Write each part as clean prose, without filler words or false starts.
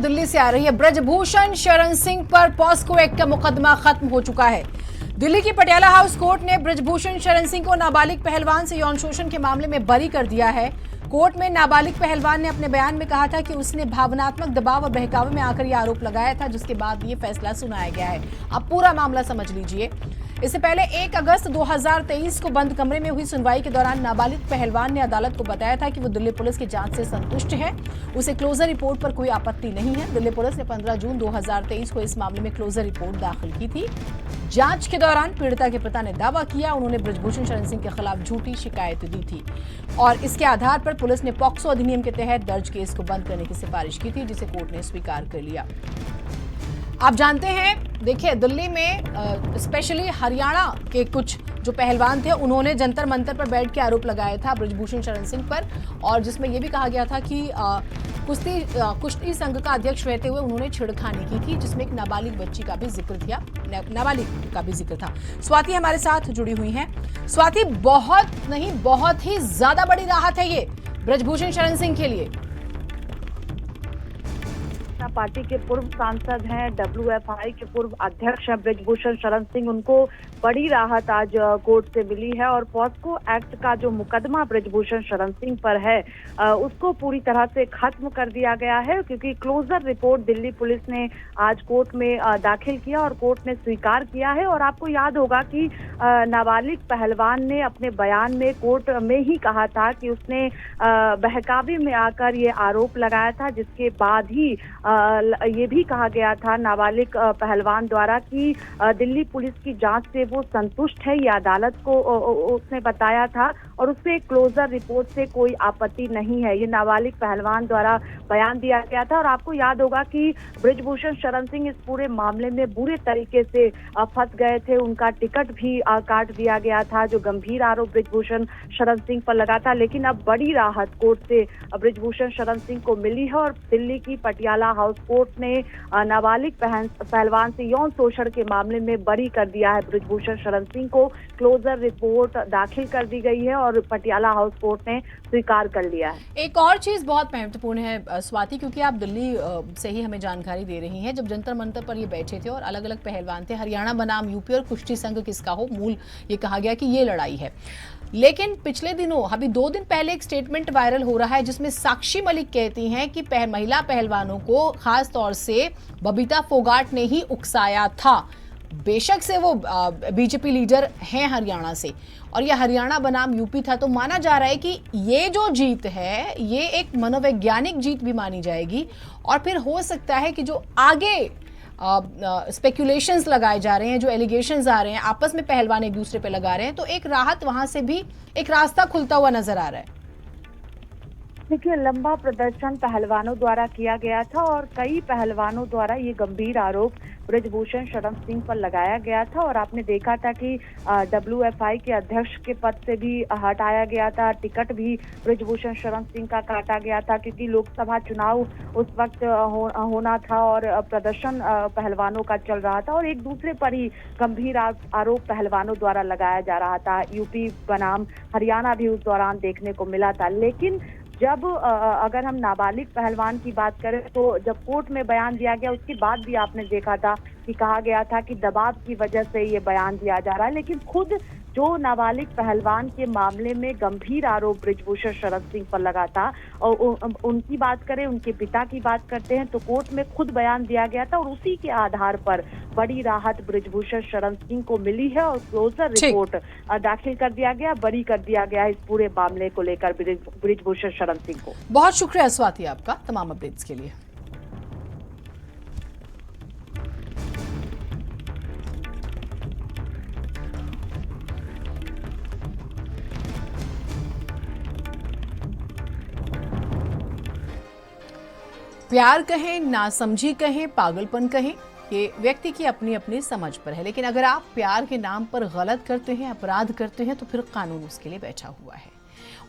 दिल्ली से आ रही है। ब्रजभूषण शरण सिंह पर पॉस्को एक्ट का मुकदमा खत्म हो चुका है। दिल्ली की पटियाला हाउस कोर्ट ने ब्रजभूषण शरण सिंह को नाबालिग पहलवान से यौन शोषण के मामले में बरी कर दिया है। कोर्ट में नाबालिग पहलवान ने अपने बयान में कहा था कि उसने भावनात्मक दबाव और बहकावे में आकर यह आरोप लगाया था, जिसके बाद ये फैसला सुनाया गया है। अब पूरा मामला समझ लीजिए। इससे पहले 1 अगस्त 2023 को बंद कमरे में हुई सुनवाई के दौरान नाबालिग पहलवान ने अदालत को बताया था कि वो दिल्ली पुलिस की जांच से संतुष्ट है। उसे क्लोजर रिपोर्ट पर कोई आपत्ति नहीं है। दिल्ली पुलिस ने 15 जून 2023 को इस मामले में क्लोजर रिपोर्ट दाखिल की थी। जांच के दौरान पीड़िता के पिता ने दावा किया उन्होंने ब्रजभूषण शरण सिंह के खिलाफ झूठी शिकायत दी थी और इसके आधार पर पुलिस ने पॉक्सो अधिनियम के तहत दर्ज केस को बंद करने की सिफारिश की थी, जिसे कोर्ट ने स्वीकार कर लिया। आप जानते हैं, देखिए दिल्ली में स्पेशली हरियाणा के कुछ जो पहलवान थे उन्होंने जंतर मंतर पर बैठ के आरोप लगाया था ब्रजभूषण शरण सिंह पर, और जिसमें यह भी कहा गया था कि कुश्ती संघ का अध्यक्ष रहते हुए उन्होंने छेड़खानी की थी, जिसमें एक नाबालिग बच्ची का भी जिक्र था, नाबालिग का भी जिक्र था। स्वाति हमारे साथ जुड़ी हुई हैं। स्वाति, बहुत नहीं बहुत ही ज्यादा बड़ी राहत है ये ब्रजभूषण शरण सिंह के लिए। पार्टी के पूर्व सांसद हैं, WFI के पूर्व अध्यक्ष हैं ब्रजभूषण शरण सिंह, उनको बड़ी राहत आज कोर्ट से मिली है और पॉस्को एक्ट का जो मुकदमा ब्रजभूषण शरण सिंह पर है उसको पूरी तरह से खत्म कर दिया गया है, क्योंकि क्लोजर रिपोर्ट दिल्ली पुलिस ने आज कोर्ट में दाखिल किया और कोर्ट ने स्वीकार किया है। और आपको याद होगा कि नाबालिग पहलवान ने अपने बयान में कोर्ट में ही कहा था कि उसने बहकावे में आकर ये आरोप लगाया था, जिसके बाद ही ये भी कहा गया था नाबालिग पहलवान द्वारा कि दिल्ली पुलिस की जांच से वो संतुष्ट है, ये अदालत को उसने बताया था और उससे क्लोजर रिपोर्ट से कोई आपत्ति नहीं है। ये नाबालिग पहलवान द्वारा बयान दिया गया था और आपको याद होगा कि ब्रजभूषण शरण सिंह इस पूरे मामले में बुरे तरीके से फंस गए थे। उनका टिकट भी काट दिया गया था, जो गंभीर आरोप ब्रजभूषण शरण सिंह पर लगा था। लेकिन अब बड़ी राहत कोर्ट से ब्रजभूषण शरण सिंह को मिली है और दिल्ली की पटियाला हाउस कोर्ट ने नाबालिग पहलवान से यौन शोषण के मामले में बरी कर दिया है ब्रजभूषण शरण सिंह को। क्लोजर रिपोर्ट दाखिल कर दी गई है और पटियाला हाउस कोर्ट ने स्वीकार कर लिया है। एक और चीज बहुत महत्वपूर्ण है स्वाति, क्योंकि आप दिल्ली से ही हमें जानकारी दे रही हैं। जब जंतर मंतर पर ये बैठे थे और अलग अलग पहलवान थे, हरियाणा बनाम यूपी और कुश्ती संघ किसका हो, मूल ये कहा गया कि ये लड़ाई है। लेकिन पिछले दिनों, अभी 2 दिन पहले एक स्टेटमेंट वायरल हो रहा है जिसमें साक्षी मलिक कहती हैं कि महिला पहलवानों को खास तौर से बबीता फोगाट ने ही उकसाया था। बेशक से वो बीजेपी लीडर हैं हरियाणा से और ये हरियाणा बनाम यूपी था, तो माना जा रहा है कि ये जो जीत है ये एक मनोवैज्ञानिक जीत भी मानी जाएगी और फिर हो सकता है कि जो आगे स्पेकुलेशंस लगाए जा रहे हैं, जो एलिगेशंस आ रहे हैं, आपस में पहलवान एक दूसरे पे लगा रहे हैं, तो एक राहत वहां से भी एक रास्ता खुलता हुआ नजर आ रहा है। देखिए, लंबा प्रदर्शन पहलवानों द्वारा किया गया था और कई पहलवानों द्वारा ये गंभीर आरोप ब्रजभूषण शरण सिंह पर लगाया गया था और आपने देखा था कि WFI के अध्यक्ष के पद से भी हटाया गया था, टिकट भी ब्रजभूषण शरण सिंह का काटा गया था, क्योंकि लोकसभा चुनाव उस वक्त होना था और प्रदर्शन पहलवानों का चल रहा था और एक दूसरे पर ही गंभीर आरोप पहलवानों द्वारा लगाया जा रहा था। यूपी बनाम हरियाणा भी उस दौरान देखने को मिला था। लेकिन जब अगर हम नाबालिग पहलवान की बात करें तो जब कोर्ट में बयान दिया गया उसके बाद भी आपने देखा था कि कहा गया था कि दबाव की वजह से ये बयान दिया जा रहा है। लेकिन खुद जो नाबालिग पहलवान के मामले में गंभीर आरोप ब्रजभूषण शरण सिंह पर लगा था और उनकी बात करें, उनके पिता की बात करते हैं, तो कोर्ट में खुद बयान दिया गया था और उसी के आधार पर बड़ी राहत ब्रजभूषण शरण सिंह को मिली है और क्लोजर रिपोर्ट दाखिल कर दिया गया, बरी कर दिया गया इस पूरे मामले को लेकर ब्रजभूषण शरण सिंह को। बहुत शुक्रिया स्वाति आपका तमाम अपडेट्स के लिए। प्यार कहें, नासमझी कहें, पागलपन कहें, ये व्यक्ति की अपनी अपनी समझ पर है। लेकिन अगर आप प्यार के नाम पर गलत करते हैं, अपराध करते हैं, तो फिर कानून उसके लिए बैठा हुआ है।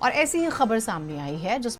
और ऐसी ही खबर सामने आई है जिस